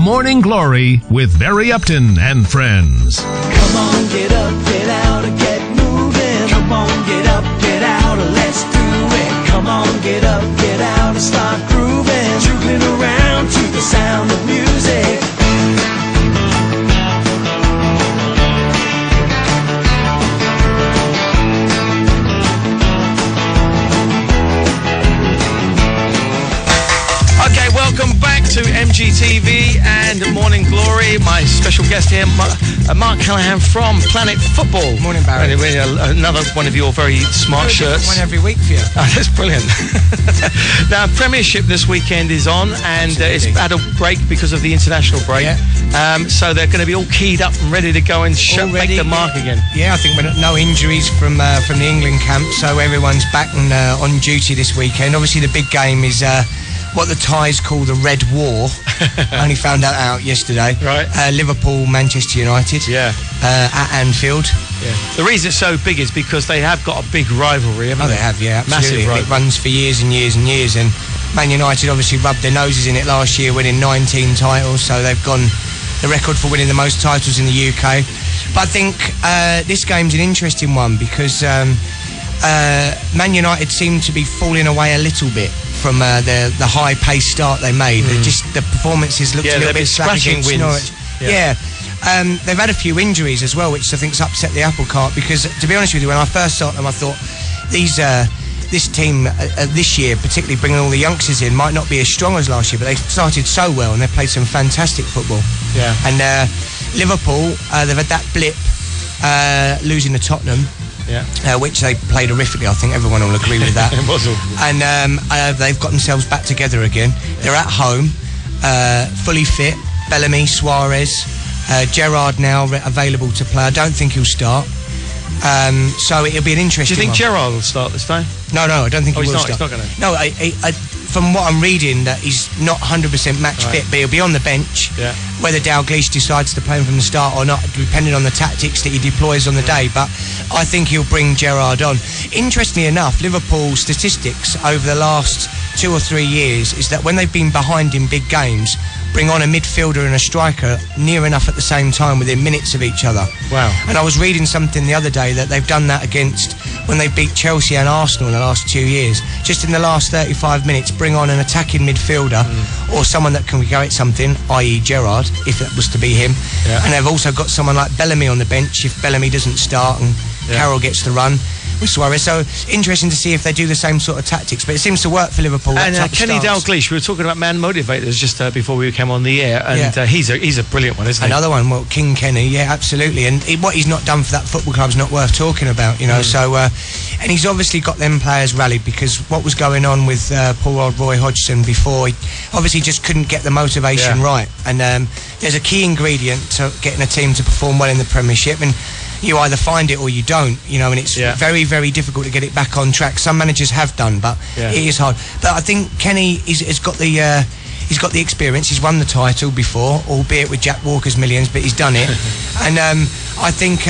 Morning Glory with Barry Upton and friends. Come on, get up, get out, and get moving. Come on, get up, get out, and let's do it. Come on, get up, get out, and start grooving. Juggling around to the sound of music. Welcome back to MGTV and Morning Glory. My special guest here, Mark Callaghan from Planet Football. Morning, Barry. Another one of your very smart shirts. One every week for you. Oh, that's brilliant. Now, Premiership this weekend is on, and it's had a break because of the international break. Yeah. So they're going to be all keyed up and ready to go and make the mark again. Yeah, I think no injuries from the England camp, so everyone's back and on duty this weekend. Obviously, the big game is what the Thais call the Red War. I only found that out yesterday. Right. Liverpool, Manchester United. Yeah. At Anfield. Yeah. The reason it's so big is because they have got a big rivalry, haven't they? They have, yeah, absolutely. Massive rivalry. It runs for years and years and years, and Man United obviously rubbed their noses in it last year, winning 19 titles, so they've gone the record for winning the most titles in the UK. But I think this game's an interesting one because Man United seem to be falling away a little bit from the high-paced start they made. The performances looked a little bit slack against Norwich. Yeah. They've had a few injuries as well, which I think's upset the apple cart, because, to be honest with you, when I first saw them, I thought this team this year, particularly bringing all the youngsters in, might not be as strong as last year, but they started so well and they played some fantastic football. Yeah. And Liverpool, they've had that blip losing to Tottenham. Yeah. Which they played horrifically. I think everyone will agree with that. It was awful. And they've got themselves back together again. Yeah. They're at home, fully fit. Bellamy, Suarez, Gerrard now available to play. I don't think he'll start. So it'll be an interesting one. Do you think one. Gerrard will start this time? No, I don't think he will start. He's not going to. No, from what I'm reading, that he's not 100% match fit, but he'll be on the bench. Yeah. Whether Dalglish decides to play him from the start or not, depending on the tactics that he deploys on the day. But I think he'll bring Gerrard on. Interestingly enough, Liverpool's statistics over the last 2 or 3 years is that when they've been behind in big games, bring on a midfielder and a striker near enough at the same time within minutes of each other. Wow. And I was reading something the other day that they've done that against when they beat Chelsea and Arsenal in the last 2 years. Just in the last 35 minutes, bring on an attacking midfielder or someone that can go at something, i.e. Gerrard, if that was to be him. Yeah. And they've also got someone like Bellamy on the bench if Bellamy doesn't start and Carroll gets the run with Suarez. So interesting to see if they do the same sort of tactics, but it seems to work for Liverpool. And Kenny Dalglish, we were talking about man motivators just before we came on the air, and he's a brilliant one, isn't he? Another one, well, King Kenny, yeah, absolutely. And what he's not done for that football club's not worth talking about, you know. So and he's obviously got them players rallied, because what was going on with poor old Roy Hodgson before, he obviously just couldn't get the motivation right. And there's a key ingredient to getting a team to perform well in the Premiership, and you either find it or you don't, you know, and it's very, very difficult to get it back on track. Some managers have done, but it is hard. But I think Kenny has got the experience. He's won the title before, albeit with Jack Walker's millions, but he's done it. And I think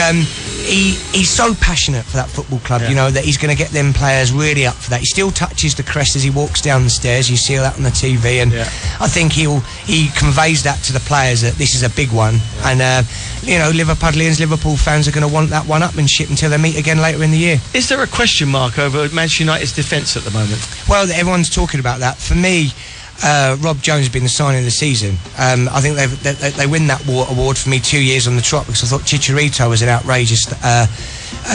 he's so passionate for that football club, you know, that he's going to get them players really up for that. He still touches the crest as he walks down the stairs. You see that on the TV, and I think he conveys that to the players that this is a big one. And you know, Liverpudlians, Liverpool fans are going to want that one-upmanship until they meet again later in the year. Is there a question mark over Manchester United's defence at the moment? Well, everyone's talking about that. For me, Rob Jones has been the signing of the season. I think they win that award for me 2 years on the trot, because I thought Chicharito was an outrageous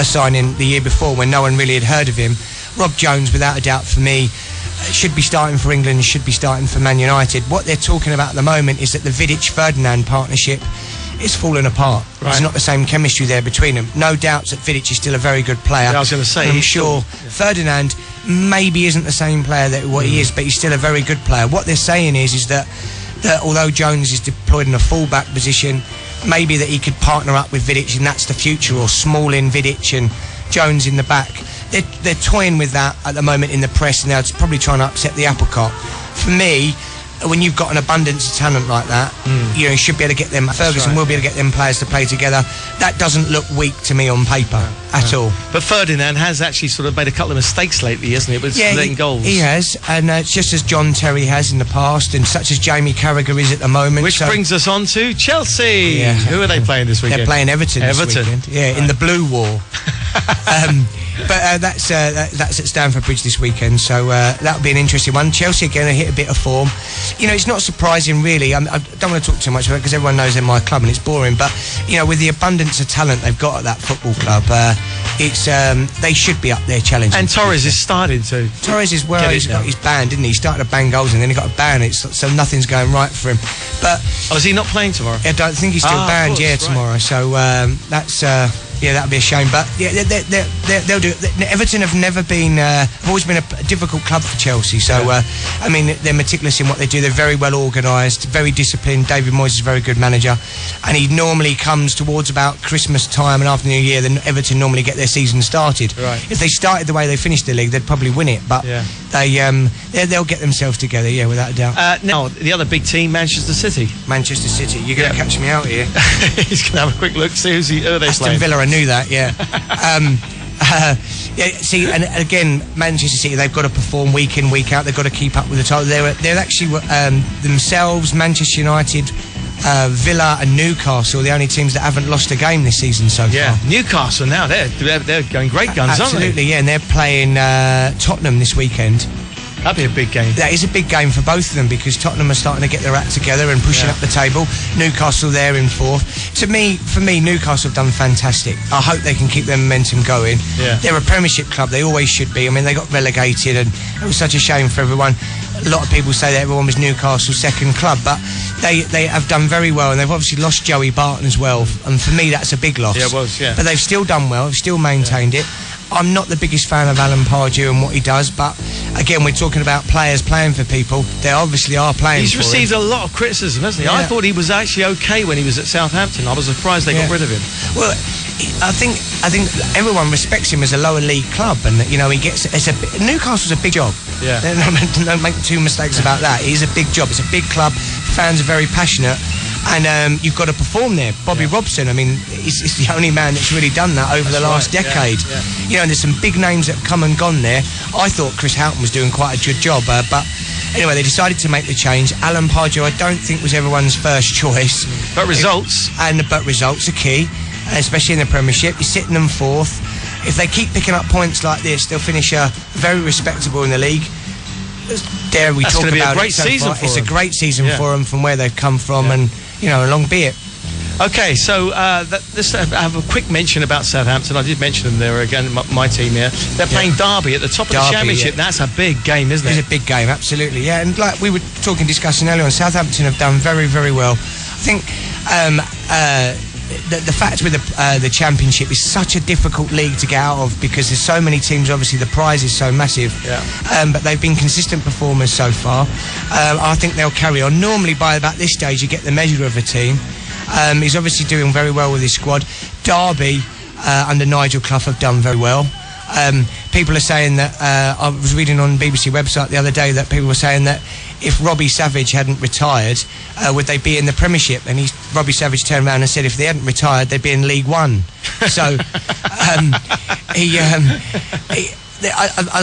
signing the year before when no one really had heard of him. Rob Jones, without a doubt, for me, should be starting for England, should be starting for Man United. What they're talking about at the moment is that the Vidic-Ferdinand partnership is falling apart. There's not the same chemistry there between them. No doubts that Vidic is still a very good player. I was going to say, I'm sure Ferdinand maybe isn't the same player that he is, but he's still a very good player. What they're saying is that although Jones is deployed in a full-back position, maybe that he could partner up with Vidic, and that's the future, or Smalling, Vidic and Jones in the back. They're toying with that at the moment in the press, and they're probably trying to upset the apple cart. For me, when you've got an abundance of talent like that, you know, you should be able to get them. Ferguson will be able to get them players to play together. That doesn't look weak to me on paper. at all. But Ferdinand has actually sort of made a couple of mistakes lately, hasn't he? With letting goals. He has, and just as John Terry has in the past, and such as Jamie Carragher is at the moment. Which brings us on to Chelsea. Yeah. Who are they playing this weekend? They're playing Everton this weekend. Yeah, in the Blue War. But that's at Stamford Bridge this weekend, so that'll be an interesting one. Chelsea are going to hit a bit of form. You know, it's not surprising really. I don't want to talk too much about it because everyone knows they're my club and it's boring. But you know, with the abundance of talent they've got at that football club, it's they should be up there challenging. And Torres is starting to. Torres is he's got his ban, didn't he? He started to bang goals and then he got a ban. So nothing's going right for him. But is he not playing tomorrow? I don't think he's still banned. Tomorrow. So that's. Yeah, that'd be a shame, but yeah, they'll do it. Everton have never been, have always been a difficult club for Chelsea. So, I mean, they're meticulous in what they do. They're very well organised, very disciplined. David Moyes is a very good manager, and he normally comes towards about Christmas time and after New Year. Then Everton normally get their season started. Right. If they started the way they finished the league, they'd probably win it. But they'll get themselves together, yeah, without a doubt. Now, the other big team, Manchester City. Manchester City, you're going to catch me out here. He's going to have a quick look, see who are they Aston playing. Villa, I knew that, yeah. See, and again, Manchester City, they've got to perform week in, week out. They've got to keep up with the title. They're actually themselves, Manchester United, Villa and Newcastle, the only teams that haven't lost a game this season so far. Newcastle now, they're going great guns, aren't they? Absolutely, yeah, and they're playing Tottenham this weekend. That'd be a big game. That is a big game for both of them because Tottenham are starting to get their act together and pushing up the table. Newcastle there in fourth. For me, Newcastle have done fantastic. I hope they can keep their momentum going. Yeah. They're a Premiership club. They always should be. I mean, they got relegated and it was such a shame for everyone. A lot of people say that everyone was Newcastle's second club, but they have done very well, and they've obviously lost Joey Barton as well. And for me, that's a big loss. Yeah, it was, yeah. But they've still done well. They've still maintained it. I'm not the biggest fan of Alan Pardew and what he does, but again, we're talking about players playing for people. They obviously are playing He's for received him. a lot of criticism, hasn't he? Yeah. I thought he was actually okay when he was at Southampton. I was surprised they got rid of him. Well, I think everyone respects him as a lower league club, and you know he gets. Newcastle's a big job. Yeah. Don't make two mistakes about that. It is a big job. It's a big club. Fans are very passionate. And you've got to perform there. Bobby Robson, I mean, he's the only man that's really done that over the last decade. Yeah. You know, and there's some big names that have come and gone there. I thought Chris Houghton was doing quite a good job, but anyway, they decided to make the change. Alan Pardew, I don't think was everyone's first choice. But results. But results are key, especially in the Premiership. You're sitting them fourth. If they keep picking up points like this, they'll finish very respectable in the league. Dare we talk about it so far? It's a great season for them from where they've come from, and you know, long be it. Okay, so let's have a quick mention about Southampton. I did mention them there again, my team here. They're playing Derby at the top of the Championship. That's a big game, isn't it? It's a big game, absolutely, yeah. And like we were discussing earlier on, Southampton have done very, very well. I think the fact with the Championship is such a difficult league to get out of because there's so many teams. Obviously, the prize is so massive. Yeah. But they've been consistent performers so far. I think they'll carry on. Normally, by about this stage, you get the measure of a team. He's obviously doing very well with his squad. Derby under Nigel Clough have done very well. People are saying that I was reading on BBC website the other day that people were saying that if Robbie Savage hadn't retired, would they be in the Premiership? And Robbie Savage turned around and said if they hadn't retired, they'd be in League One. So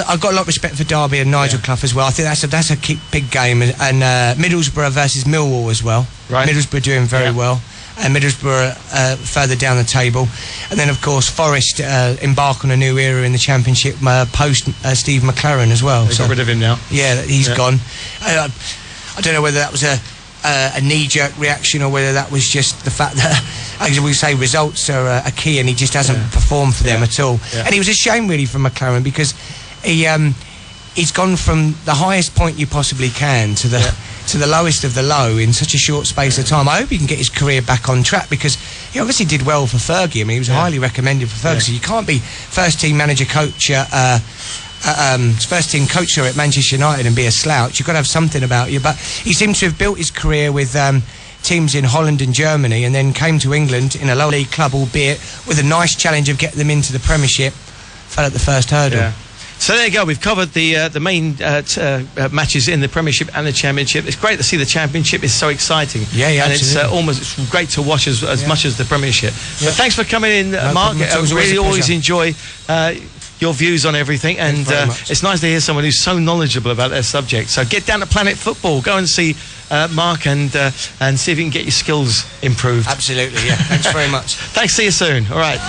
I've got a lot of respect for Derby and Nigel Clough as well. I think that's a big game, and Middlesbrough versus Millwall as well. Right. Middlesbrough doing very well. And Middlesbrough further down the table, and then of course Forest embark on a new era in the Championship post Steve McLaren as well. They got rid of him now. Yeah, he's gone. I don't know whether that was a knee-jerk reaction or whether that was just the fact that, as we say, results are key, and he just hasn't performed for them at all. Yeah. And it was a shame really for McLaren because he's gone from the highest point you possibly can to the lowest of the low in such a short space of time. I hope he can get his career back on track because he obviously did well for Fergie. I mean, he was highly recommended for Fergie. So you can't be first team manager coach first team coach at Manchester United and be a slouch. You've got to have something about you. But he seems to have built his career with teams in Holland and Germany, and then came to England in a low league club, albeit with a nice challenge of getting them into the Premiership. Fell at the first hurdle. So there you go. We've covered the main matches in the Premiership and the Championship. It's great to see the Championship is so exciting. Yeah, and absolutely. it's great to watch as much as the Premiership. Yeah. But thanks for coming in, Mark. problem at all. I It's really always a enjoy your views on everything, and very much. it's nice to hear someone who's so knowledgeable about their subject. So get down to Planet Football, go and see Mark, and see if you can get your skills improved. Absolutely, yeah. Thanks very much. Thanks, see you soon. All right.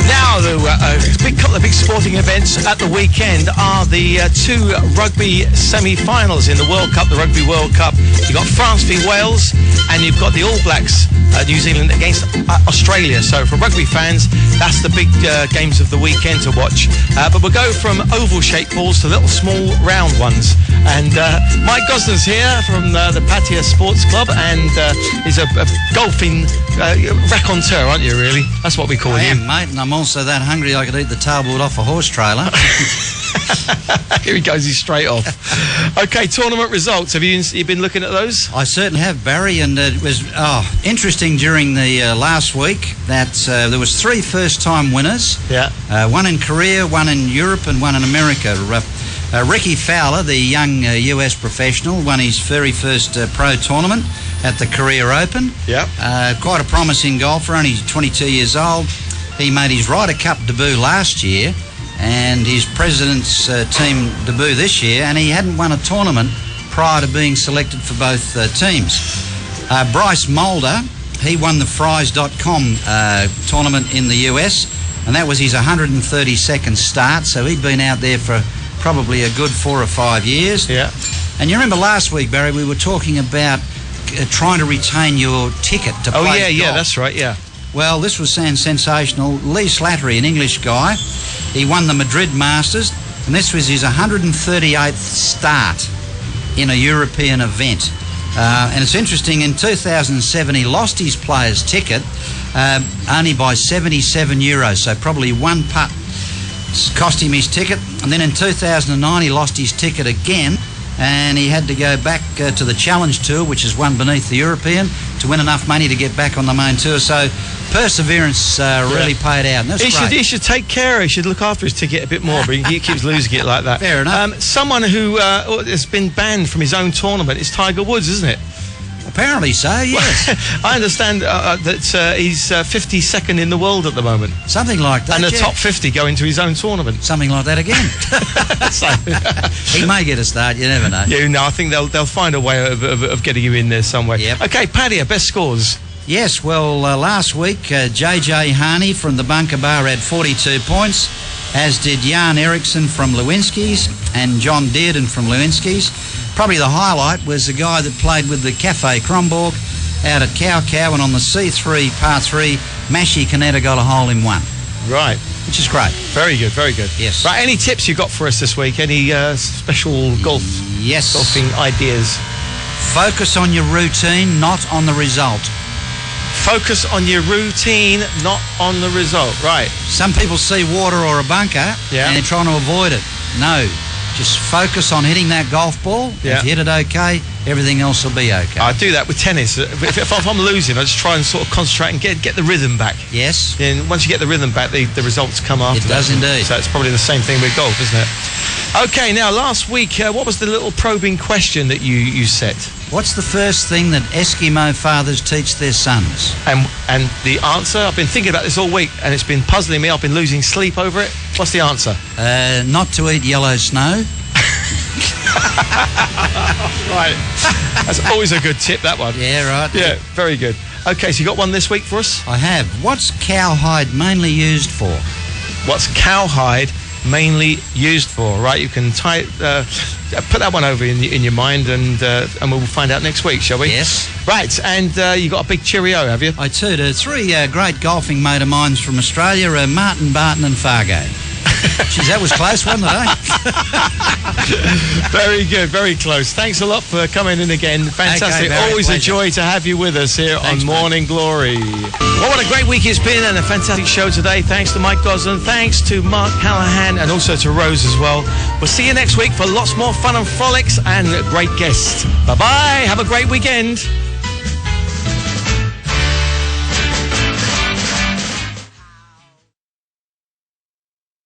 Now, the couple of big sporting events at the weekend are the two rugby semi-finals in the World Cup, the Rugby World Cup. You've got France v Wales, and you've got the All Blacks, New Zealand against Australia. So for rugby fans, that's the big games of the weekend to watch. But we'll go from oval-shaped balls to little small round ones. And Mike Gosden's here from the Pattaya Sports Club, and he's a golfing raconteur, aren't you, really? That's what we call I you. am, mate, and I'm also that hungry I could eat the tailboard off a horse trailer. Here he goes, he's straight off. Okay, tournament results. Have you been looking at those? I certainly have, Barry, and it was interesting during the last week that there was 3 first-time winners. Yeah. One in Korea, one in Europe, and one in America. Ricky Fowler, the young US professional, won his very first pro tournament at the Korea Open. Yeah. Quite a promising golfer, only 22 years old. He made his Ryder Cup debut last year and his President's team debut this year, and he hadn't won a tournament prior to being selected for both teams. Bryce Mulder, he won the Fries.com tournament in the US, and that was his 132nd start, so he'd been out there for probably a good 4 or 5 years. Yeah. And you remember last week, Barry, we were talking about trying to retain your ticket to play golf. Yeah, that's right, yeah. Well, this was sensational. Lee Slattery, an English guy, he won the Madrid Masters, and this was his 138th start in a European event. And it's interesting, in 2007 he lost his player's ticket only by €77, so probably one putt cost him his ticket. And then in 2009 he lost his ticket again, and he had to go back to the Challenge Tour, which is one beneath the European, to win enough money to get back on the main tour. So perseverance really paid out, and that's great. He should take care. He should look after his ticket a bit more, but he keeps losing it like that. Fair enough. Someone who has been banned from his own tournament is Tiger Woods, isn't it? Apparently so, yes. I understand that he's 52nd in the world at the moment. Something like that, And the yeah. top 50 go into his own tournament. Something like that again. He may get a start, you never know. Yeah, no, I think they'll find a way of getting you in there some way. Yep. Okay, Paddy, best scores. Yes, well, last week, JJ Harney from the Bunker Bar had 42 points, as did Jan Eriksson from Lewinsky's and John Dearden from Lewinsky's. Probably the highlight was the guy that played with the Cafe Kromborg out at Cow Cow, and on the C3 par 3, Mashi Kaneda got a hole in 1, Right. which is great. Very good, very good. Yes. Right, any tips you got for us this week? Any special Yes. golfing ideas? Focus on your routine, not on the result. Focus on your routine, not on the result. Right. Some people see water or a bunker and they're trying to avoid it. No. Just focus on hitting that golf ball. Yeah. If you hit it okay, everything else will be okay. I do that with tennis. If I'm losing, I just try and sort of concentrate and get the rhythm back. Yes. Then once you get the rhythm back, the results come after. It does indeed. So it's probably the same thing with golf, isn't it? Okay, now last week, what was the little probing question that you set? What's the first thing that Eskimo fathers teach their sons? And the answer, I've been thinking about this all week, and it's been puzzling me. I've been losing sleep over it. What's the answer? Not to eat yellow snow. Right. That's always a good tip, that one. Yeah, right. Yeah, very good. Okay, so you got one this week for us? I have. What's cowhide mainly used for? What's cowhide mainly used for? Right, you can put that one over in your mind, and we'll find out next week, shall we? Yes. Right, and you got a big cheerio, have you? I too do. 3 great golfing mate of mine from Australia, Martin Barton and Fargo. Jeez, that was close, wasn't it, eh? Very good, very close. Thanks a lot for coming in again. Fantastic. Okay, Barry, Always a pleasure. joy to have you with us here Thanks, on mate. Morning Glory. Well, what a great week it's been, and a fantastic show today. Thanks to Mike Gosden, thanks to Mark Callahan, and also to Rose as well. We'll see you next week for lots more fun and frolics and great guests. Bye-bye. Have a great weekend.